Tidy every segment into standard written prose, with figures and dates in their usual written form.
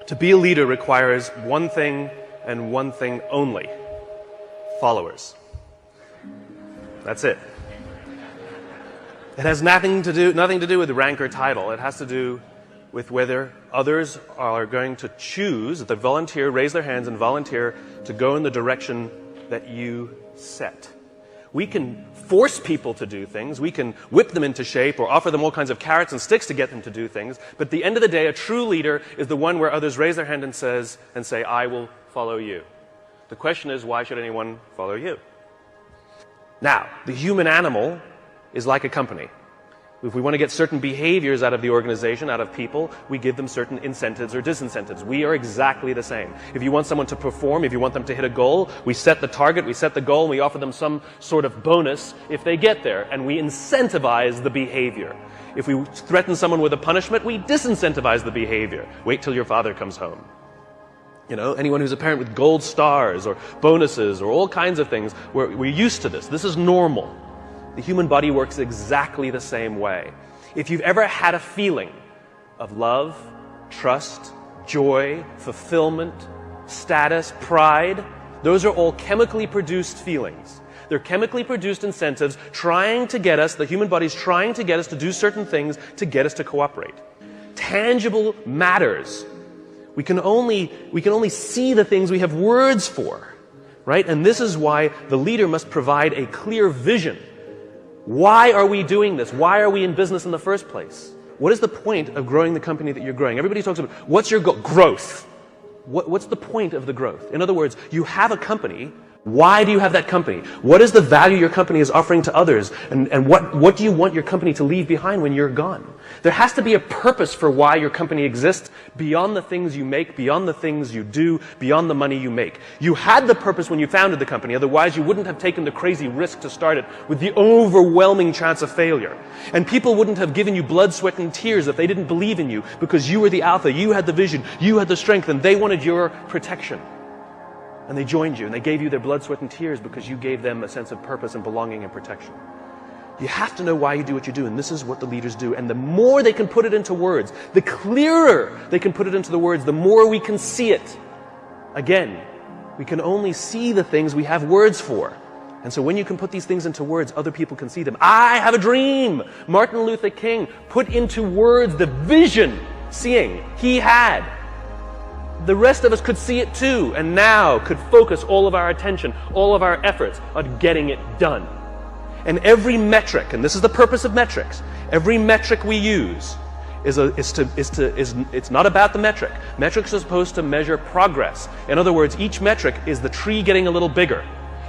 To be a leader requires one thing and one thing only: followers. That's it. It has nothing to do with rank or title. It has to do with whether others are going to choose, that they volunteer, raise their hands and volunteer to go in the direction that you set. We can force people to do things, we can whip them into shape or offer them all kinds of carrots and sticks to get them to do things, but at the end of the day, a true leader is the one where others raise their hand and say, I will follow you. The question is, why should anyone follow you? Now, the human animal is like a company. If we want to get certain behaviors out of the organization, out of people, we give them certain incentives or disincentives. We are exactly the same. If you want someone to perform, if you want them to hit a goal, we set the target, we set the goal, and we offer them some sort of bonus if they get there, and we incentivize the behavior. If we threaten someone with a punishment, we disincentivize the behavior. Wait till your father comes home. You know, anyone who's a parent with gold stars or bonuses or all kinds of things, we're used to this. This is normal. The human body works exactly the same way. If you've ever had a feeling of love, trust, joy, fulfillment, status, pride, those are all chemically produced feelings. They're chemically produced incentives trying to get us, the human body's trying to get us to do certain things to get us to cooperate. Tangible matters. We can only see the things we have words for, right? And this is why the leader must provide a clear vision. Why are we doing this? Why are we in business in the first place? What is the point of growing the company that you're growing? Everybody talks about, what's your goal? Growth. What's the point of the growth? In other words, you have a company. Why do you have that company? What is the value your company is offering to others? And what do you want your company to leave behind when you're gone? There has to be a purpose for why your company exists beyond the things you make, beyond the things you do, beyond the money you make. You had the purpose when you founded the company, otherwise you wouldn't have taken the crazy risk to start it with the overwhelming chance of failure. And people wouldn't have given you blood, sweat, and tears if they didn't believe in you, because you were the alpha, you had the vision, you had the strength, and they wanted your protection. And they joined you, and they gave you their blood, sweat, and tears because you gave them a sense of purpose and belonging and protection. You have to know why you do what you do, and this is what the leaders do. And the more they can put it into words, the clearer they can put it into the words, the more we can see it. Again, we can only see the things we have words for. And so when you can put these things into words, other people can see them. I have a dream! Martin Luther King put into words the vision, seeing, he had. The rest of us could see it too, and now could focus all of our attention, all of our efforts on getting it done. And every metric, and this is the purpose of metrics, every metric we use it's not about the metric. Metrics are supposed to measure progress. In other words, each metric is the tree getting a little bigger.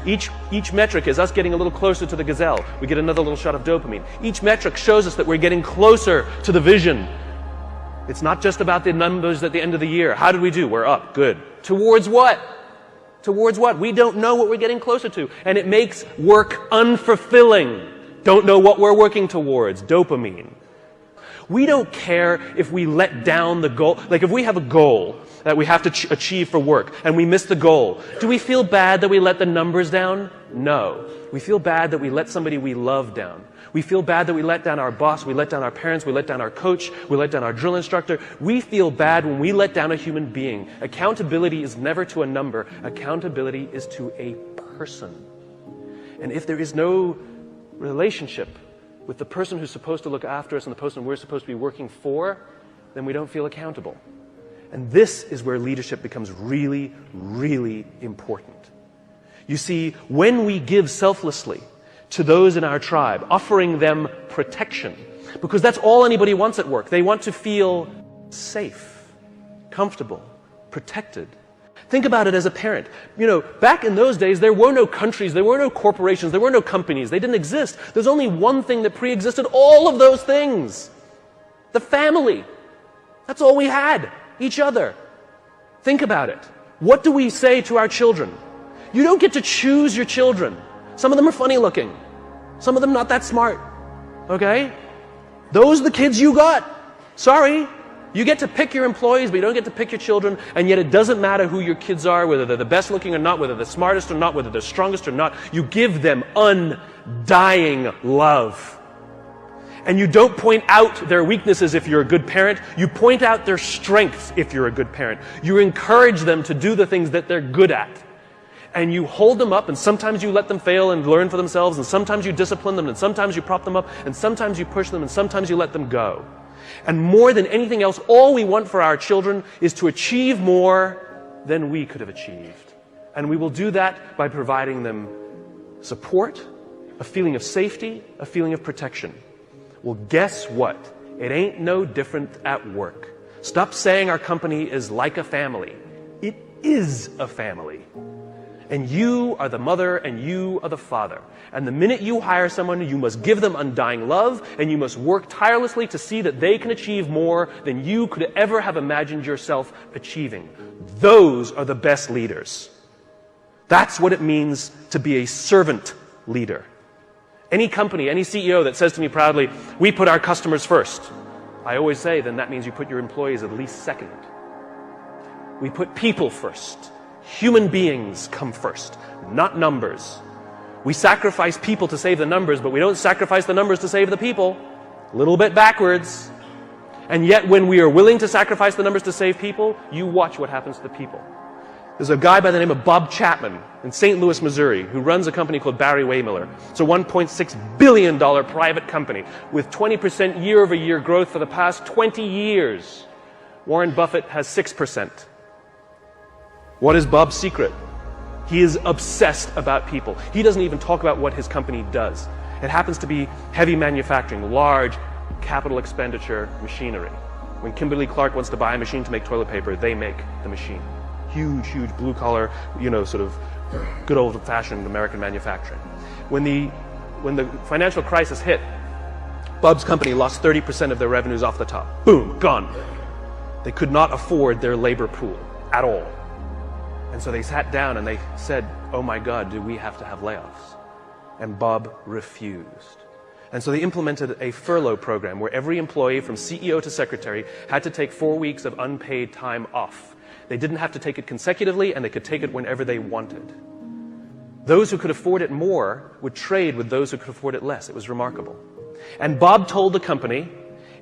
Each metric is us getting a little closer to the gazelle. We get another little shot of dopamine. Each metric shows us that we're getting closer to the vision. It's not just about the numbers at the end of the year. How did we do? We're up. Good. Towards what? Towards what? We don't know what we're getting closer to. And it makes work unfulfilling. Don't know what we're working towards. Dopamine. We don't care if we let down the goal. Like if we have a goal that we have to achieve for work and we miss the goal, do we feel bad that we let the numbers down? No. We feel bad that we let somebody we love down. We feel bad that we let down our boss, we let down our parents, we let down our coach, we let down our drill instructor. We feel bad when we let down a human being. Accountability is never to a number. Accountability is to a person. And if there is no relationship with the person who's supposed to look after us and the person we're supposed to be working for, then we don't feel accountable. And this is where leadership becomes really, really important. You see, when we give selflessly to those in our tribe, offering them protection, because that's all anybody wants at work. They want to feel safe, comfortable, protected. Think about it as a parent. You know, back in those days, there were no countries, there were no corporations, there were no companies. They didn't exist. There's only one thing that pre-existed all of those things. The family. That's all we had. Each other. Think about it. What do we say to our children? You don't get to choose your children. Some of them are funny looking. Some of them not that smart. Okay? Those are the kids you got. Sorry. You get to pick your employees, but you don't get to pick your children, and yet it doesn't matter who your kids are, whether they're the best looking or not, whether they're the smartest or not, whether they're strongest or not. You give them undying love. And you don't point out their weaknesses if you're a good parent. You point out their strengths if you're a good parent. You encourage them to do the things that they're good at. And you hold them up, and sometimes you let them fail and learn for themselves, and sometimes you discipline them, and sometimes you prop them up, and sometimes you push them, and sometimes you let them go. And more than anything else, all we want for our children is to achieve more than we could have achieved. And we will do that by providing them support, a feeling of safety, a feeling of protection. Well, guess what? It ain't no different at work. Stop saying our company is like a family. It is a family. And you are the mother and you are the father. And the minute you hire someone, you must give them undying love, and you must work tirelessly to see that they can achieve more than you could ever have imagined yourself achieving. Those are the best leaders. That's what it means to be a servant leader. Any company, any CEO that says to me proudly, we put our customers first, I always say, then that means you put your employees at least second. We put people first. Human beings come first, not numbers. We sacrifice people to save the numbers, but we don't sacrifice the numbers to save the people. A little bit backwards. And yet when we are willing to sacrifice the numbers to save people, you watch what happens to the people. There's a guy by the name of Bob Chapman in St. Louis, Missouri, who runs a company called Barry Waymiller. It's a $1.6 billion private company with 20% year-over-year growth for the past 20 years. Warren Buffett has 6%. What is Bob's secret? He is obsessed about people. He doesn't even talk about what his company does. It happens to be heavy manufacturing, large capital expenditure machinery. When Kimberly-Clark wants to buy a machine to make toilet paper, they make the machine. Huge, huge blue-collar, sort of good old-fashioned American manufacturing. When the financial crisis hit, Bob's company lost 30% of their revenues off the top. Boom, gone. They could not afford their labor pool at all. And so they sat down and they said, oh my God, do we have to have layoffs? And Bob refused. And so they implemented a furlough program where every employee from CEO to secretary had to take 4 weeks of unpaid time off. They didn't have to take it consecutively, and they could take it whenever they wanted. Those who could afford it more would trade with those who could afford it less. It was remarkable. And Bob told the company,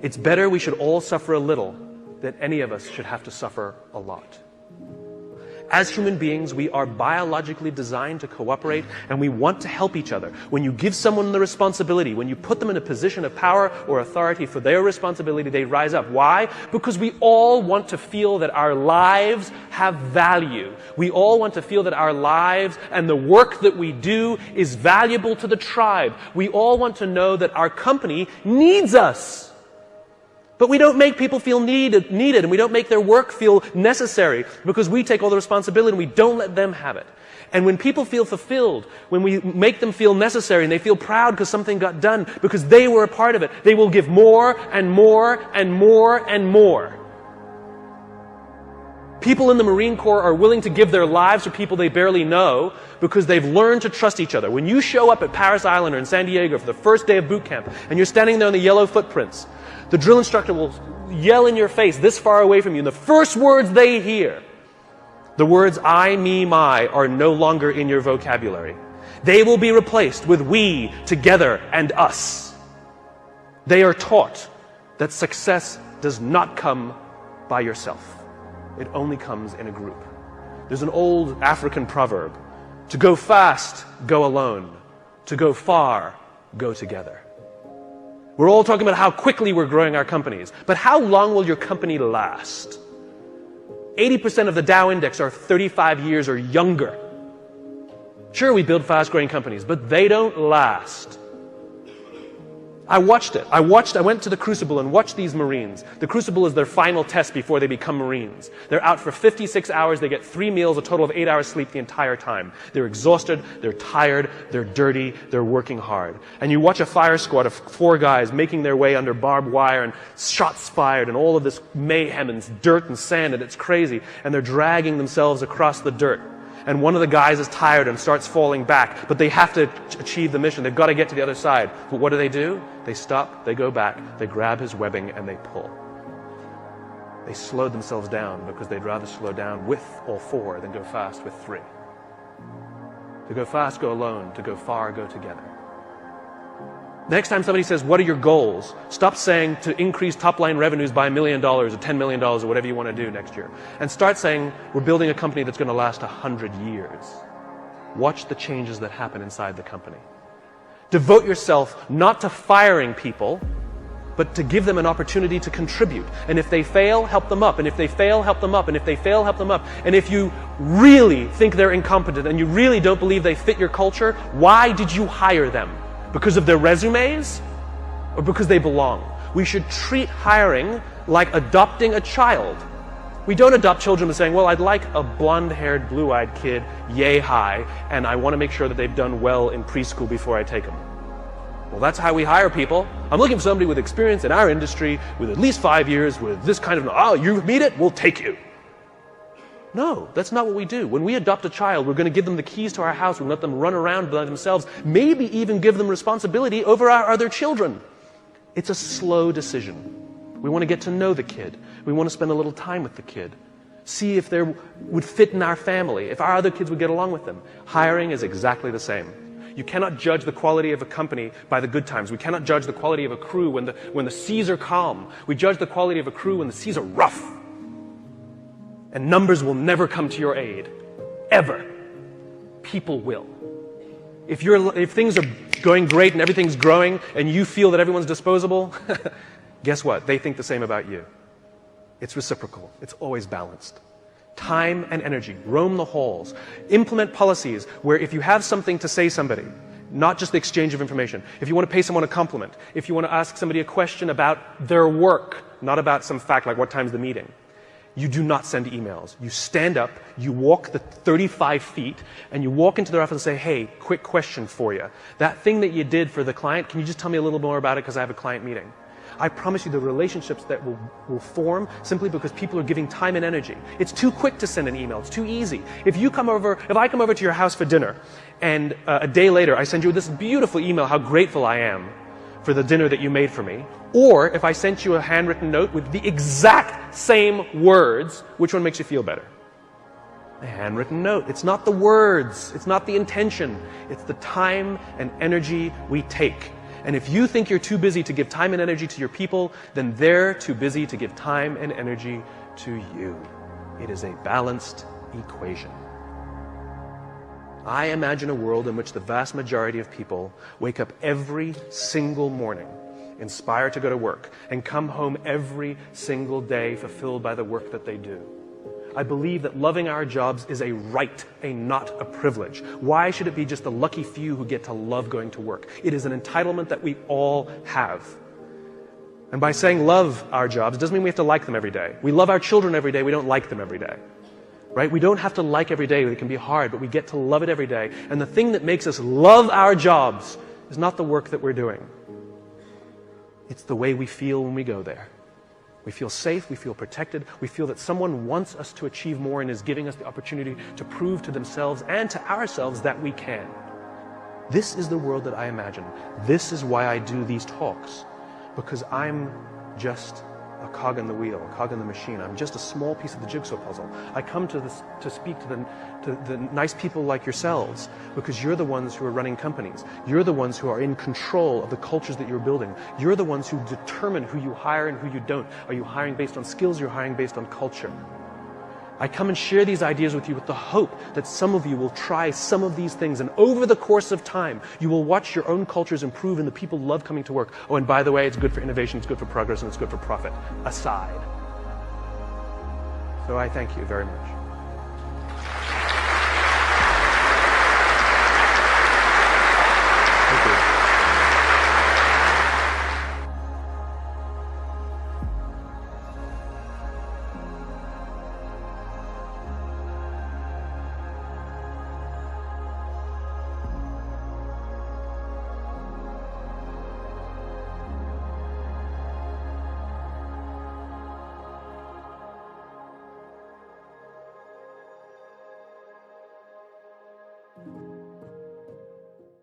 it's better we should all suffer a little than any of us should have to suffer a lot. As human beings, we are biologically designed to cooperate, and we want to help each other. When you give someone the responsibility, when you put them in a position of power or authority for their responsibility, they rise up. Why? Because we all want to feel that our lives have value. We all want to feel that our lives and the work that we do is valuable to the tribe. We all want to know that our company needs us. But we don't make people feel needed, and we don't make their work feel necessary because we take all the responsibility and we don't let them have it. And when people feel fulfilled, when we make them feel necessary and they feel proud because something got done, because they were a part of it, they will give more and more and more and more. People in the Marine Corps are willing to give their lives for people they barely know because they've learned to trust each other. When you show up at Paris Island or in San Diego for the first day of boot camp and you're standing there in the yellow footprints, the drill instructor will yell in your face this far away from you, and the first words they hear, the words I, me, my, are no longer in your vocabulary. They will be replaced with we, together, and us. They are taught that success does not come by yourself. It only comes in a group. There's an old African proverb, to go fast, go alone. To go far, go together. We're all talking about how quickly we're growing our companies. But how long will your company last? 80% of the Dow Index are 35 years or younger. Sure, we build fast-growing companies, but they don't last. I watched it. I went to the Crucible and watched these Marines. The Crucible is their final test before they become Marines. They're out for 56 hours. They get 3 meals, a total of 8 hours sleep the entire time. They're exhausted. They're tired. They're dirty. They're working hard. And you watch a fire squad of 4 guys making their way under barbed wire and shots fired and all of this mayhem and dirt and sand, and it's crazy. And they're dragging themselves across the dirt. And one of the guys is tired and starts falling back, but they have to achieve the mission. They've got to get to the other side. But what do? They stop, they go back, they grab his webbing, and they pull. They slowed themselves down because they'd rather slow down with all 4 than go fast with 3. To go fast, go alone. To go far, go together. The next time somebody says, what are your goals? Stop saying to increase top-line revenues by $1 million or $10 million or whatever you want to do next year. And start saying, we're building a company that's going to last 100 years. Watch the changes that happen inside the company. Devote yourself not to firing people, but to give them an opportunity to contribute. And if they fail, help them up. And if they fail, help them up. And if they fail, help them up. And if you really think they're incompetent and you really don't believe they fit your culture, why did you hire them? Because of their resumes or because they belong? We should treat hiring like adopting a child. We don't adopt children by saying, well, I'd like a blonde-haired, blue-eyed kid, yay high, and I want to make sure that they've done well in preschool before I take them. Well, that's how we hire people. I'm looking for somebody with experience in our industry, with at least 5 years, with this kind of, oh, you meet it, we'll take you. No, that's not what we do. When we adopt a child, we're going to give them the keys to our house, we're going to let them run around by themselves, maybe even give them responsibility over our other children. It's a slow decision. We want to get to know the kid. We want to spend a little time with the kid. See if they would fit in our family, if our other kids would get along with them. Hiring is exactly the same. You cannot judge the quality of a company by the good times. We cannot judge the quality of a crew when the seas are calm. We judge the quality of a crew when the seas are rough. And numbers will never come to your aid. Ever. People will. If things are going great and everything's growing and you feel that everyone's disposable, guess what? They think the same about you. It's reciprocal. It's always balanced. Time and energy. Roam the halls. Implement policies where if you have something to say somebody, not just the exchange of information, if you want to pay someone a compliment, if you want to ask somebody a question about their work, not about some fact like what time's the meeting, you do not send emails. You stand up, you walk the 35 feet, and you walk into their office and say, hey, quick question for you. That thing that you did for the client, can you just tell me a little more about it because I have a client meeting? I promise you the relationships that will form simply because people are giving time and energy. It's too quick to send an email. It's too easy. If I come over to your house for dinner, and a day later I send you this beautiful email how grateful I am for the dinner that you made for me, or if I sent you a handwritten note with the exact same words, which one makes you feel better? A handwritten note. It's not the words. It's not the intention. It's the time and energy we take. And if you think you're too busy to give time and energy to your people, then they're too busy to give time and energy to you. It is a balanced equation. I imagine a world in which the vast majority of people wake up every single morning inspired to go to work and come home every single day fulfilled by the work that they do. I believe that loving our jobs is a right, not a privilege. Why should it be just the lucky few who get to love going to work? It is an entitlement that we all have. And by saying love our jobs, it doesn't mean we have to like them every day. We love our children every day, we don't like them every day. Right? We don't have to like every day, it can be hard, but we get to love it every day. And the thing that makes us love our jobs is not the work that we're doing. It's the way we feel when we go there. We feel safe, we feel protected, we feel that someone wants us to achieve more and is giving us the opportunity to prove to themselves and to ourselves that we can. This is the world that I imagine. This is why I do these talks. Because I'm just a cog in the wheel, a cog in the machine. I'm just a small piece of the jigsaw puzzle. I come to speak to the nice people like yourselves because you're the ones who are running companies. You're the ones who are in control of the cultures that you're building. You're the ones who determine who you hire and who you don't. Are you hiring based on skills? You're hiring based on culture. I come and share these ideas with you with the hope that some of you will try some of these things, and over the course of time, you will watch your own cultures improve and the people love coming to work. Oh, and by the way, it's good for innovation, it's good for progress, and it's good for profit, aside. So I thank you very much.